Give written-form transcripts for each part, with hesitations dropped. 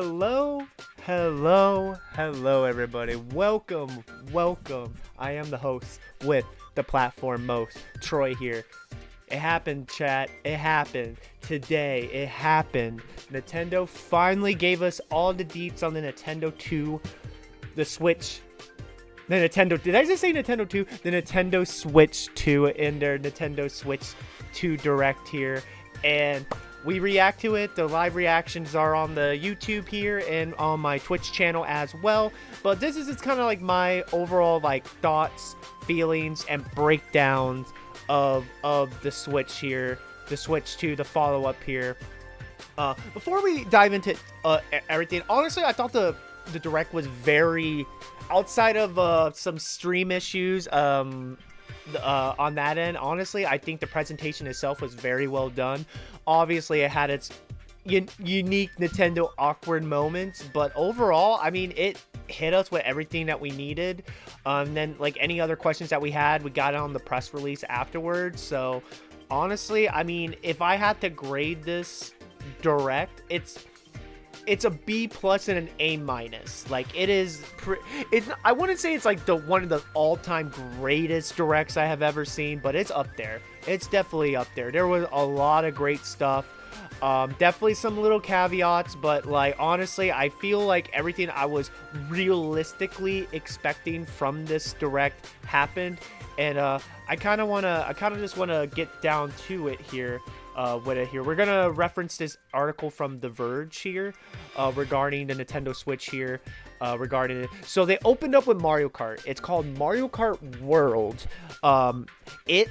Hello, hello, everybody. Welcome. I am the host with the platform most, Troy here. It happened, chat. It happened. Today, it happened. Nintendo finally gave us all the deets on the Nintendo 2, the Switch. Did I just say Nintendo 2? The Nintendo Switch 2 in their Nintendo Switch 2 Direct here. And we react to it. The live reactions are on the YouTube here and on my Twitch channel as well. But this is just kind of like my overall thoughts, feelings, and breakdowns of the Switch here. The Switch 2, the follow-up here. Before we dive into everything, honestly, I thought the Direct was very... Outside of some stream issues on that end, honestly, I think the presentation itself was very well done. Obviously, it had its unique Nintendo awkward moments, but overall, I mean, it hit us with everything that we needed. Then, any other questions that we had, we got it on the press release afterwards. So, honestly, I mean, if I had to grade this Direct, it's a B plus and an A minus. I wouldn't say it's one of the all-time greatest directs I have ever seen, but it's up there. It's definitely up there. There was a lot of great stuff. Definitely some little caveats, but honestly, I feel like everything I was realistically expecting from this direct happened, and I kind of just want to get down to it here. We're gonna reference this article from The Verge here regarding the Nintendo Switch here. Regarding it, so they opened up with Mario Kart. It's called Mario Kart World. It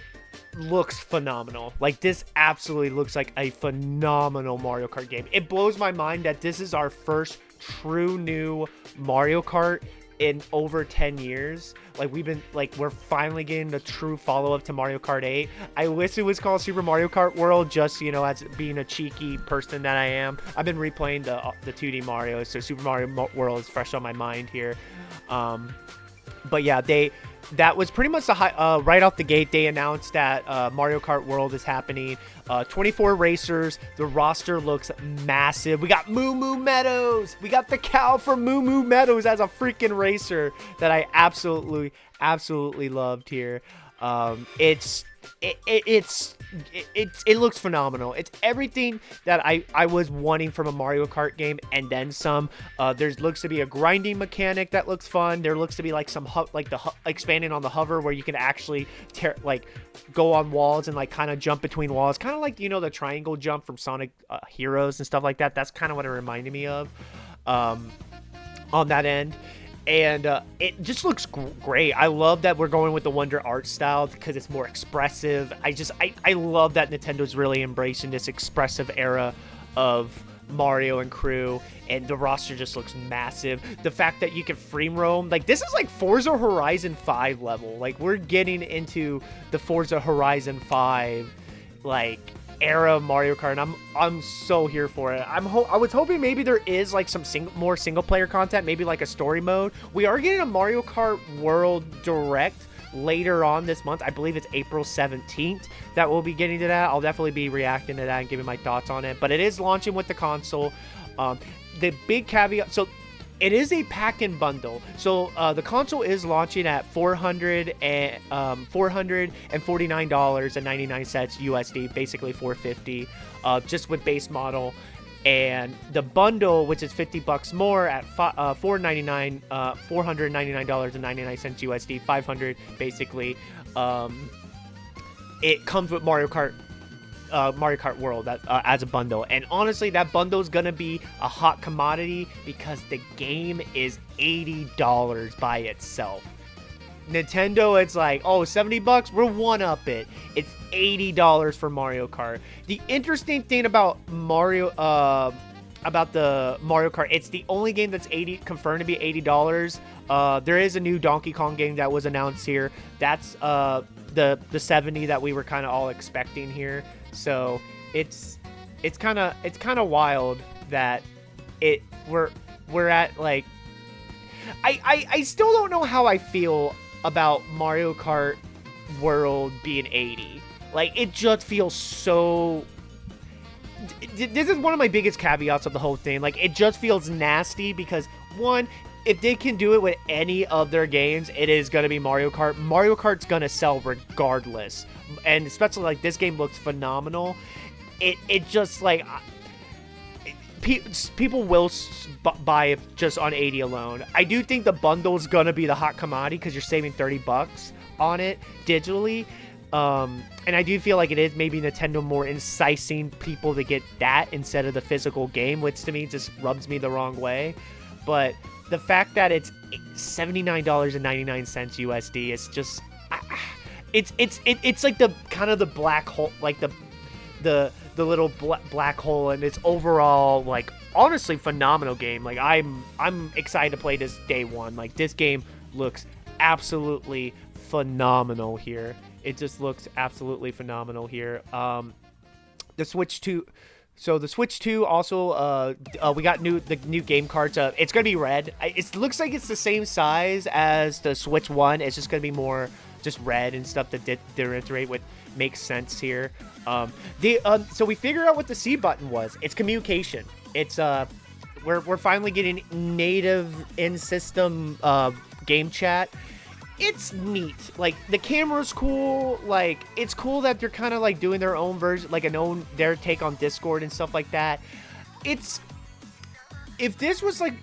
looks phenomenal. This absolutely looks like a phenomenal Mario Kart game. It blows my mind that this is our first true new Mario Kart in over 10 years. We're finally getting the true follow-up to Mario Kart 8. I wish it was called Super Mario Kart World, just, as being a cheeky person that I am. I've been replaying the 2D Mario, so Super Mario World is fresh on my mind here. But yeah, that was pretty much the right off the gate. They announced that Mario Kart World is happening. 24 racers. The roster looks massive. We got Moo Moo Meadows. We got the cow from Moo Moo Meadows as a freaking racer that I absolutely loved here. It looks phenomenal. It's everything that I was wanting from a Mario Kart game and then some. There looks to be a grinding mechanic that looks fun. There looks to be some expanding on the hover where you can actually go on walls and kind of jump between walls, kind of the triangle jump from Sonic Heroes and stuff like that. That's kind of what it reminded me of on that end. And it just looks great. I love that we're going with the Wonder art style because it's more expressive. I love that Nintendo's really embracing this expressive era of Mario and crew, and the roster just looks massive. The fact that you can free roam, this is Forza Horizon 5 level. We're getting into the Forza Horizon 5 era Mario Kart, and I'm so here for it. I was hoping maybe there is some more single player content, maybe a story mode. We are getting a Mario Kart World Direct later on this month. I believe it's April 17th that we'll be getting to that. I'll definitely be reacting to that and giving my thoughts on it, but it is launching with the console. The big caveat, so it is a pack-in bundle. So the console is launching at $449.99 USD, basically $450, just with base model. And the bundle, which is $50 more at $499.99 USD, $500 basically. It comes with Mario Kart World as a bundle, and honestly that bundle is gonna be a hot commodity because the game is $80 by itself. Nintendo, it's $70, we're one up it. It's $80 for Mario Kart. The interesting thing about the Mario Kart, it's the only game that's confirmed to be $80. There is a new Donkey Kong game that was announced here. That's the 70 that we were kind of all expecting here. So it's kind of wild that we're at I still don't know how I feel about Mario Kart World being 80. It just feels so this is one of my biggest caveats of the whole thing. Like, it just feels nasty because, one, if they can do it with any of their games, it is going to be Mario Kart. Mario Kart's going to sell regardless. And especially, like, this game looks phenomenal. It just, like, people will buy it just on 80 alone. I do think the bundle is going to be the hot commodity because you're saving $30 on it digitally. And I do feel like it is maybe Nintendo more inciting people to get that instead of the physical game, which to me just rubs me the wrong way. But the fact that it's $79.99 USD is just, it's like the kind of the black hole, like the little black hole, and it's overall, like, honestly phenomenal game. Like, I'm excited to play this day one. Like, this game looks absolutely phenomenal here. It just looks absolutely phenomenal here. The Switch 2. So the Switch 2 also, we got the new game cards. It's gonna be red. It looks like it's the same size as the Switch 1. It's just gonna be more just red and stuff to differentiate what makes sense here. So we figured out what the C button was. It's communication. It's we're finally getting native in-system game chat. It's neat. Like, the camera's cool. Like, it's cool that they're kind of like doing their own version, like their take on Discord and stuff like that. If this was like,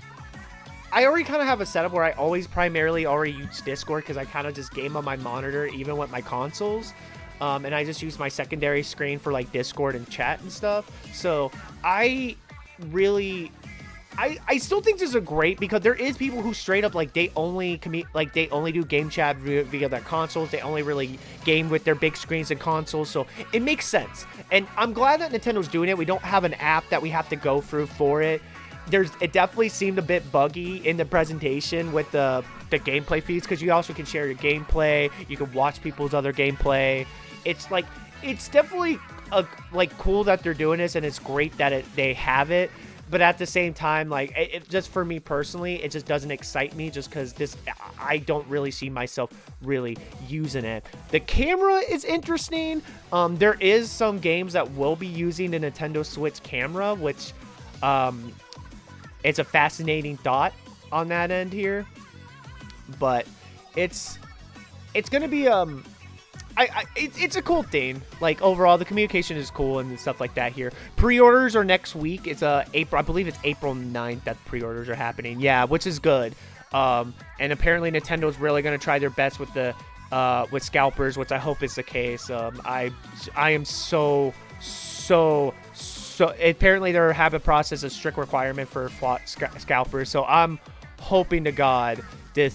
I already kind of have a setup where I primarily already use Discord because I kind of just game on my monitor even with my consoles. And I just use my secondary screen for like Discord and chat and stuff. So I still think this is great because there is people who straight up, like, they only do game chat via their consoles. They only really game with their big screens and consoles. So it makes sense. And I'm glad that Nintendo's doing it. We don't have an app that we have to go through for it. It definitely seemed a bit buggy in the presentation with the gameplay feeds, because you also can share your gameplay. You can watch people's other gameplay. It's like, it's definitely cool that they're doing this, and it's great that they have it. But at the same time, like, it just, for me personally, it just doesn't excite me just because I don't really see myself really using it. The camera is interesting. There is some games that will be using the Nintendo Switch camera, which it's a fascinating thought on that end here. But it's going to be it's a cool thing. Like, overall, the communication is cool and stuff like that here. Pre-orders are next week. It's April. I believe it's April 9th that pre-orders are happening. Yeah, which is good. And apparently Nintendo's really going to try their best with the with scalpers, which I hope is the case. I am so apparently they have a process, a strict requirement for scalpers. So I'm hoping to God they're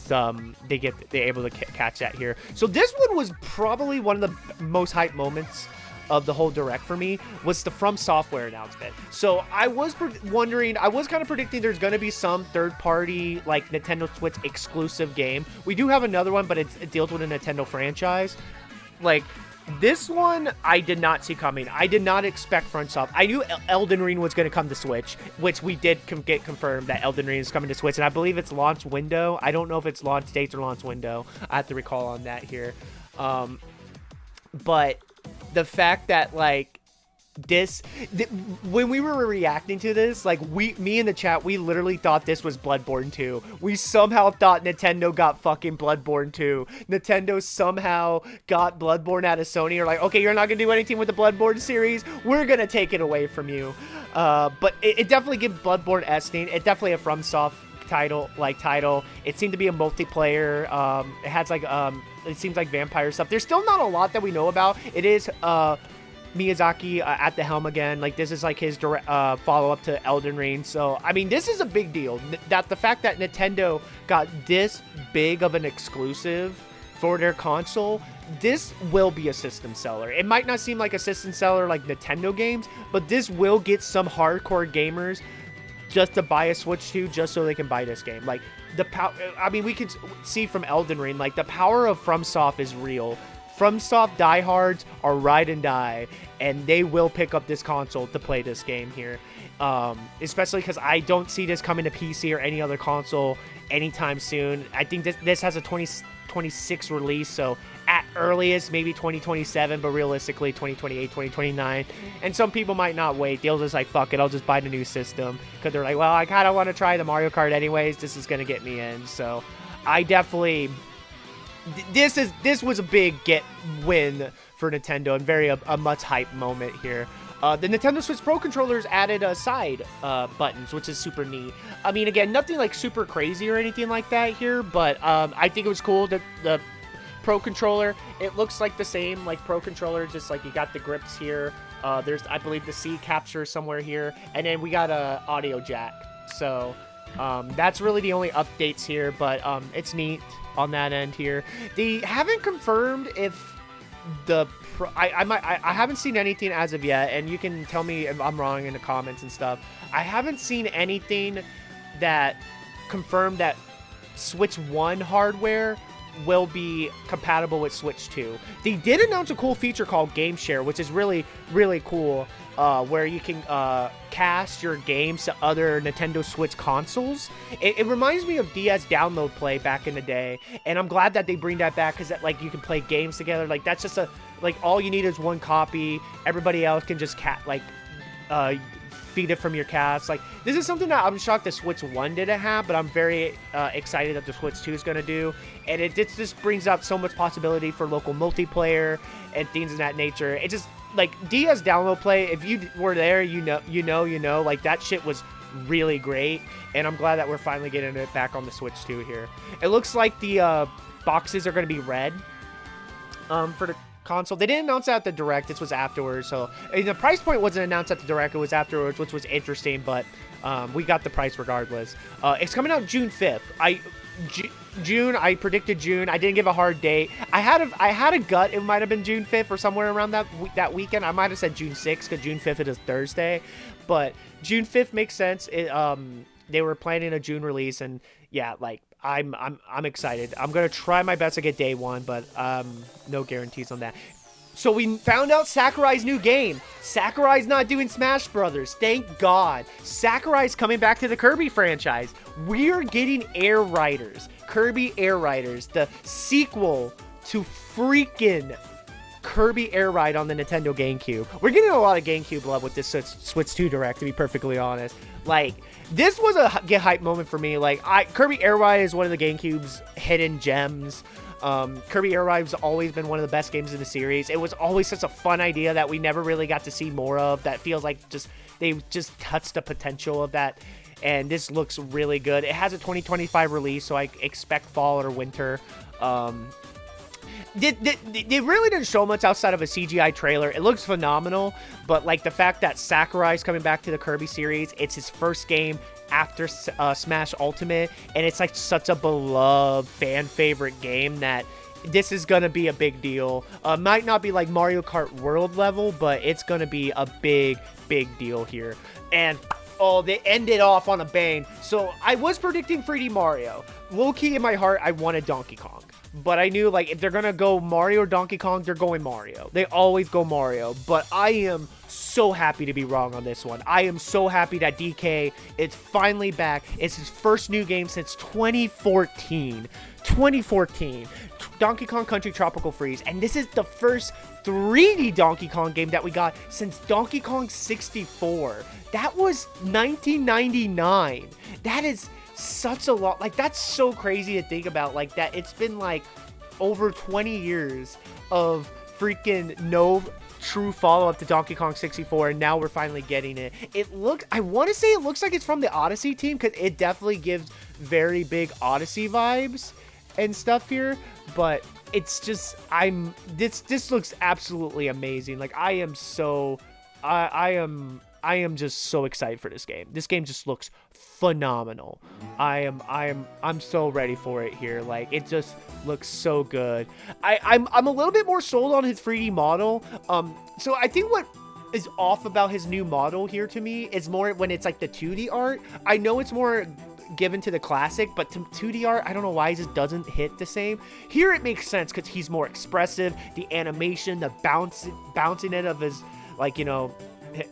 able to catch that here. So this one was probably one of the most hype moments of the whole direct for me, was the From Software announcement. So I was wondering, I was kind of predicting there's going to be some third-party, like, Nintendo Switch exclusive game. We do have another one, but it deals with a Nintendo franchise. Like, this one, I did not see coming. I did not expect FromSoft. I knew Elden Ring was going to come to Switch, which we did get confirmed that Elden Ring is coming to Switch, and I believe it's launch window. I don't know if it's launch dates or launch window. I have to recall on that here. But the fact that, like, when we were reacting to this, like, me in the chat, we literally thought this was Bloodborne 2. We somehow thought Nintendo got fucking Bloodborne 2. Nintendo somehow got Bloodborne out of Sony. Or like, okay, you're not gonna do anything with the Bloodborne series, we're gonna take it away from you. But it definitely gives Bloodborne esting. It definitely a FromSoft title. It seemed to be a multiplayer. It has like it seems like vampire stuff. There's still not a lot that we know about. It is Miyazaki at the helm again. Like, this is like his direct follow-up to Elden Ring. So I mean, this is a big deal. That the fact that Nintendo got this big of an exclusive for their console, this will be a system seller. It might not seem like a system seller like Nintendo games, but this will get some hardcore gamers just to buy a Switch 2 just so they can buy this game. Like, the power, I mean, we can see from Elden Ring, like, the power of FromSoft is real. FromSoft diehards are ride and die. and they will pick up this console to play this game here. Especially because I don't see this coming to PC or any other console anytime soon. I think this has a 2026 release, so at earliest maybe 2027, but realistically 2028, 2029. And some people might not wait. They'll just like, fuck it, I'll just buy the new system, because they're like, well, I kind of want to try the Mario Kart anyways. This is gonna get me in. So I definitely, this was a big win for Nintendo, and a much hype moment here. The Nintendo Switch Pro controllers added side buttons, which is super neat. I mean, again, nothing like super crazy or anything like that here, but I think it was cool that the Pro controller, it looks like the same like Pro controller, just like you got the grips here. There's, I believe, the C capture somewhere here, and then we got a audio jack. So that's really the only updates here, but it's neat on that end here. They haven't confirmed if the I haven't seen anything as of yet, and you can tell me if I'm wrong in the comments and stuff. I haven't seen anything that confirmed that Switch 1 hardware will be compatible with Switch 2. They did announce a cool feature called Game Share, which is really, really cool, where you can cast your games to other Nintendo Switch consoles. It reminds me of DS Download Play back in the day, and I'm glad that they bring that back, because like you can play games together. Like that's just like all you need is one copy. Everybody else can just feed it from your cast. Like, this is something that I'm shocked the Switch 1 didn't have, but I'm very excited that the Switch 2 is going to do. And it just brings up so much possibility for local multiplayer and things of that nature. It just, like, DS Download Play, if you were there, you know, like, that shit was really great. And I'm glad that we're finally getting it back on the Switch 2 here. It looks like the boxes are going to be red for the console. They didn't announce that at the Direct. This was afterwards. So the price point wasn't announced at the Direct. It was afterwards, which was interesting, but we got the price regardless. It's coming out June 5th. I predicted June. I didn't give a hard date. I had a gut it might have been June 5th or somewhere around that weekend. I might have said June 6th, because June 5th is Thursday, but June 5th makes sense. They were planning a June release, and yeah, like, I'm excited. I'm gonna try my best to get day one, but no guarantees on that. So we found out Sakurai's new game. Sakurai's not doing Smash Brothers. Thank God. Sakurai's coming back to the Kirby franchise. We're getting Air Riders. Kirby Air Riders, the sequel to freaking Kirby Air Ride on the Nintendo GameCube. We're getting a lot of GameCube love with this Switch 2 Direct, to be perfectly honest. Like, this was a get hype moment for me. Like, Kirby Air Ride is one of the GameCube's hidden gems. Kirby Air Ride's always been one of the best games in the series. It was always such a fun idea that we never really got to see more of. That feels like they just touched the potential of that. And this looks really good. It has a 2025 release, so I expect fall or winter. They really didn't show much outside of a CGI trailer. It looks phenomenal, but like the fact that Sakurai's coming back to the Kirby series, it's his first game after Smash Ultimate, and it's like such a beloved fan favorite game that this is gonna be a big deal. Might not be like Mario Kart World level, but it's gonna be a big deal here. And oh, they ended off on a bang. So I was predicting 3D Mario. Low-key in my heart, I wanted Donkey Kong. But I knew, like, if they're gonna go Mario or Donkey Kong, they're going Mario. They always go Mario. But I am so happy to be wrong on this one. I am so happy that DK is finally back. It's his first new game since 2014. 2014. Donkey Kong Country Tropical Freeze. And this is the first 3D Donkey Kong game that we got since Donkey Kong 64. That was 1999. That is such a lot. Like, that's so crazy to think about. Like, that it's been like over 20 years of freaking no true follow-up to Donkey Kong 64, and now we're finally getting it. I want to say it looks like it's from the Odyssey team, because it definitely gives very big Odyssey vibes and stuff here, but it's just, this looks absolutely amazing. Like, I am just so excited for this game. This game just looks phenomenal. I'm so ready for it here. Like, it just looks so good. I'm a little bit more sold on his 3D model. So I think what is off about his new model here to me is more when it's like the 2D art. I know it's more given to the classic, but to 2D art, I don't know why it just doesn't hit the same. Here it makes sense because he's more expressive. The animation, the bouncing it of his, like, you know,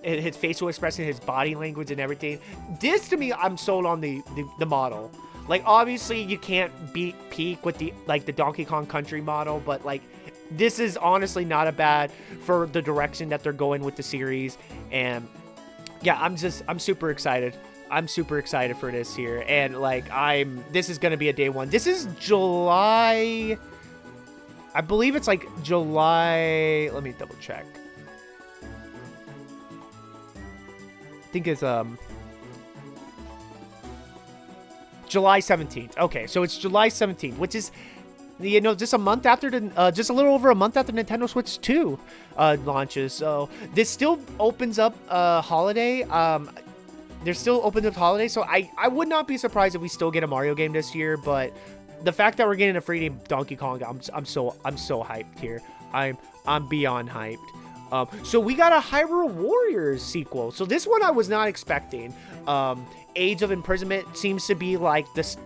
his facial expression, his body language, and everything. This to me, I'm sold on the model. Like, obviously, you can't beat Peak with the Donkey Kong Country model, but like, this is honestly not a bad for the direction that they're going with the series. And yeah, I'm super excited. I'm super excited for this here, and like, this is gonna be a day one. This is July. I believe it's like July. Let me double check. I think it's July 17th. Okay, so it's July 17th, which is, you know, just a month after the, just a little over a month after Nintendo Switch 2 launches. So this still opens up holiday. They're still open to holiday, so I would not be surprised if we still get a Mario game this year. But the fact that we're getting a free Donkey Kong, I'm so hyped here. I'm beyond hyped. So we got a Hyrule Warriors sequel. So this one I was not expecting. Age of Imprisonment seems to be like this,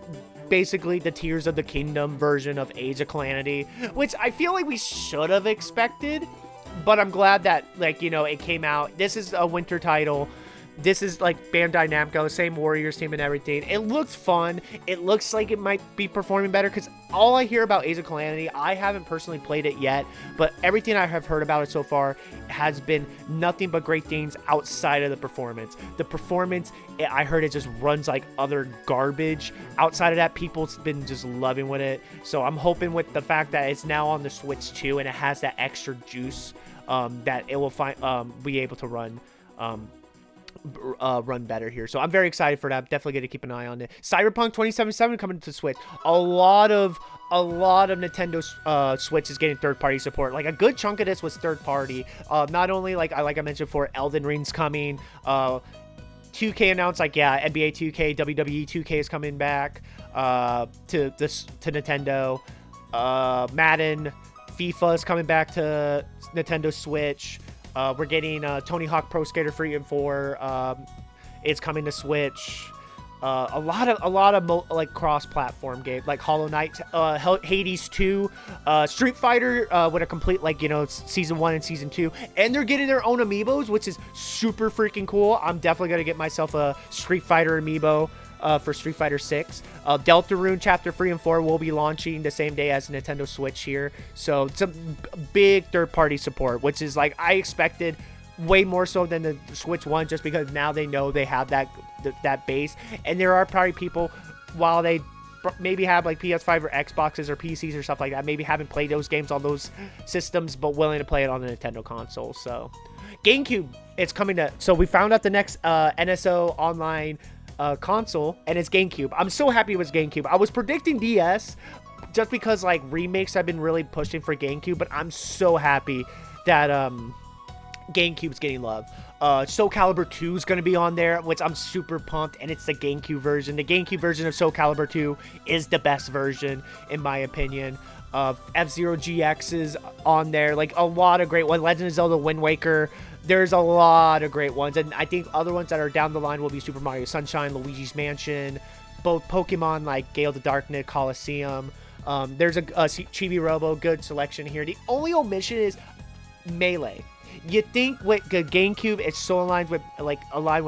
basically the Tears of the Kingdom version of Age of Calamity, which I feel like we should have expected. But I'm glad that, like, you know, it came out. This is a winter title. This is like Bandai Namco, same Warriors team and everything. It looks fun. It looks like it might be performing better, because all I hear about Age of Calamity, I haven't personally played it yet, but everything I have heard about it so far has been nothing but great things outside of the performance. The performance, I heard it just runs like other garbage. Outside of that, people's been just loving with it. So I'm hoping with the fact that it's now on the Switch 2 and it has that extra juice, that it will be able to run better here. So I'm very excited for that. I'm definitely going to keep an eye on it. Cyberpunk 2077 coming to Switch. A lot of Nintendo Switch is getting third-party support. Like, a good chunk of this was third-party. Not only, like I mentioned before, Elden Ring's coming. 2K announced, like, yeah, NBA 2K, WWE 2K is coming back to Nintendo. Madden, FIFA is coming back to Nintendo Switch. We're getting Tony Hawk Pro Skater 3 and 4. It's coming to Switch. A lot of like cross-platform games, like Hollow Knight, Hades 2, Street Fighter with a complete, like, you know, season 1 and season 2, and they're getting their own amiibos, which is super freaking cool. I'm definitely gonna get myself a Street Fighter amiibo for Street Fighter 6. Deltarune Chapter 3 and 4 will be launching the same day as Nintendo Switch here. So some big third-party support, which is, like, I expected way more so than the Switch 1, just because now they know they have that base. And there are probably people, while they maybe have like PS5 or Xboxes or PCs or stuff like that, maybe haven't played those games on those systems, but willing to play it on the Nintendo console. So GameCube, it's coming to, so we found out the next NSO online console, and it's GameCube. I'm so happy it was GameCube. I was predicting DS just because, like, remakes have been really pushing for GameCube, but I'm so happy that GameCube's getting love. Soul Calibur 2 is going to be on there, which I'm super pumped, and it's the GameCube version. The GameCube version of Soul Calibur 2 is the best version, in my opinion. F-Zero GX is on there. Like, a lot of great ones. Legend of Zelda Wind Waker. There's a lot of great ones, and I think other ones that are down the line will be Super Mario Sunshine, Luigi's Mansion, both Pokemon like Gale the Darkness, Coliseum. There's a Chibi Robo, good selection here. The only omission is Melee. You think with the GameCube, it's so aligned with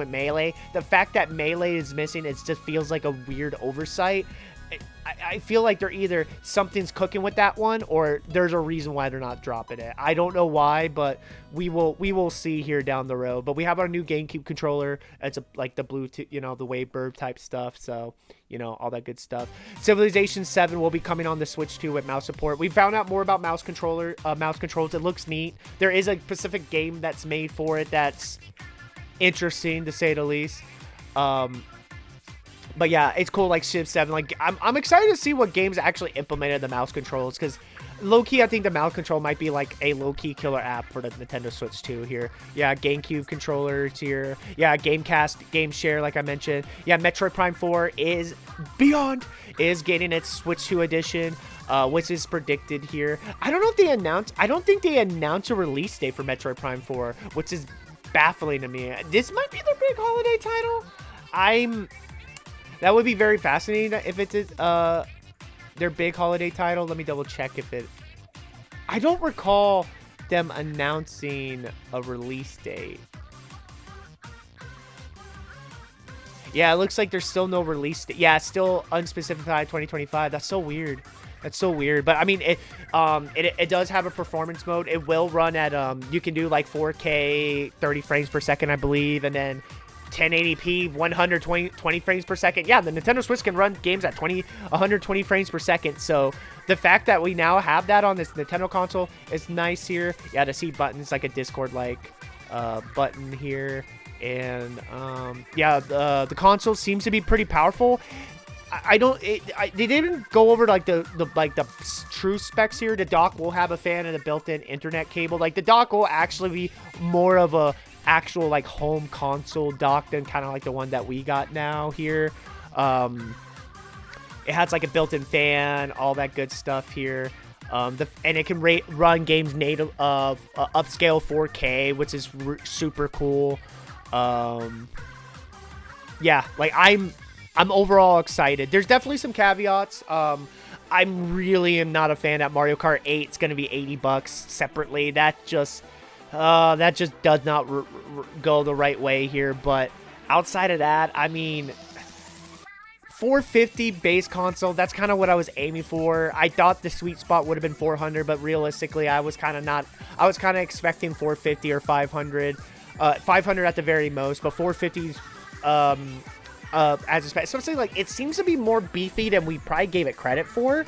Melee. The fact that Melee is missing, it just feels like a weird oversight. I feel like they're either something's cooking with that one, or there's a reason why they're not dropping it. I don't know why, but we will see here down the road. But we have our new GameCube controller. It's like the Bluetooth, you know, the Wavebird type stuff. So, you know, all that good stuff. Civilization 7 will be coming on the Switch 2 with mouse support. We found out more about mouse controls. It looks neat. There is a specific game that's made for it that's interesting, to say the least. But yeah, it's cool, like Civ 7. Like, I'm excited to see what games actually implemented the mouse controls, because low-key, I think the mouse control might be like a low-key killer app for the Nintendo Switch 2 here. Yeah, GameCube controllers here. Yeah, Gamecast, Game Share, like I mentioned. Yeah, Metroid Prime 4 is getting its Switch 2 edition, which is predicted here. I don't think they announced a release date for Metroid Prime 4, which is baffling to me. This might be their big holiday title. That would be very fascinating if it's their big holiday title. Let me double check if it... I don't recall them announcing a release date. Yeah, it looks like there's still no release date. Yeah, it's still unspecified 2025. That's so weird. That's so weird. But I mean, it does have a performance mode. It will run at you can do like 4K 30 frames per second, I believe, and then 1080p 120 frames per second. Yeah, the Nintendo Switch can run games at 120 frames per second. So the fact that we now have that on this Nintendo console is nice here. Yeah, the C button is like a Discord like button here. And yeah, the console seems to be pretty powerful. They didn't go over like the true specs here. The dock will have a fan and a built-in internet cable. Like the dock will actually be more of a actual like home console dock than kind of like the one that we got now here. It has like a built-in fan, all that good stuff here. And it can run games native of upscale 4K, which is super cool. Yeah, like I'm overall excited. There's definitely some caveats. I'm really am not a fan that Mario Kart 8 is going to be $80 separately. That just does not go the right way here. But outside of that, I mean, $450 base console, that's kind of what I was aiming for. I thought the sweet spot would have been $400, but realistically, I was kind of expecting $450 or $500. $500 at the very most, but $450 as a spec. Especially like it seems to be more beefy than we probably gave it credit for.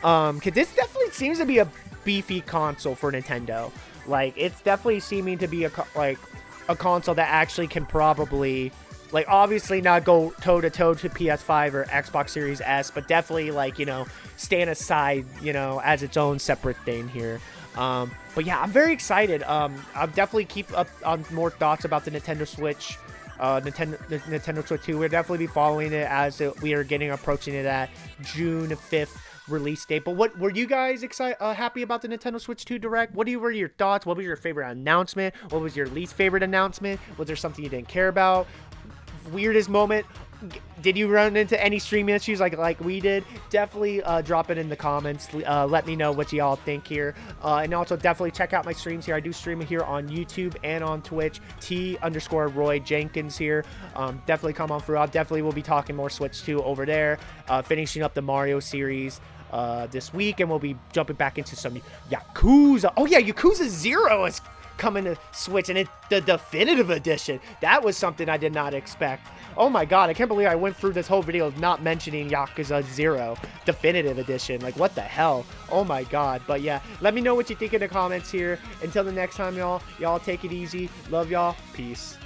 Cause this definitely seems to be a beefy console for Nintendo. Like it's definitely seeming to be a console that actually can probably, like, obviously not go toe to toe to PS5 or Xbox Series S, but definitely like, you know, stand aside, you know, as its own separate thing here. But yeah, I'm very excited. I'll definitely keep up on more thoughts about the Nintendo Switch, Nintendo Switch 2. We'll definitely be following it as we are approaching it at June 5th release date. But what were you guys happy about the Nintendo Switch 2 Direct? What were your thoughts? What was your favorite announcement? What was your least favorite announcement? Was there something you didn't care about? Weirdest moment? Did you run into any streaming issues like we did? Definitely drop it in the comments. Let me know what y'all think here. And also definitely check out my streams here. I do stream here on YouTube and on Twitch. T_Roy Jenkins here. Definitely come on through. I definitely will be talking more Switch 2 over there. Finishing up the Mario series this week. And we'll be jumping back into some Yakuza. Oh yeah, Yakuza 0 is coming to Switch, and it's the definitive edition. That was something I did not expect. Oh my god, I can't believe I went through this whole video of not mentioning Yakuza 0 definitive edition. Like, what the hell? Oh my god. But yeah, let me know what you think in the comments here. Until the next time, y'all take it easy. Love y'all. Peace.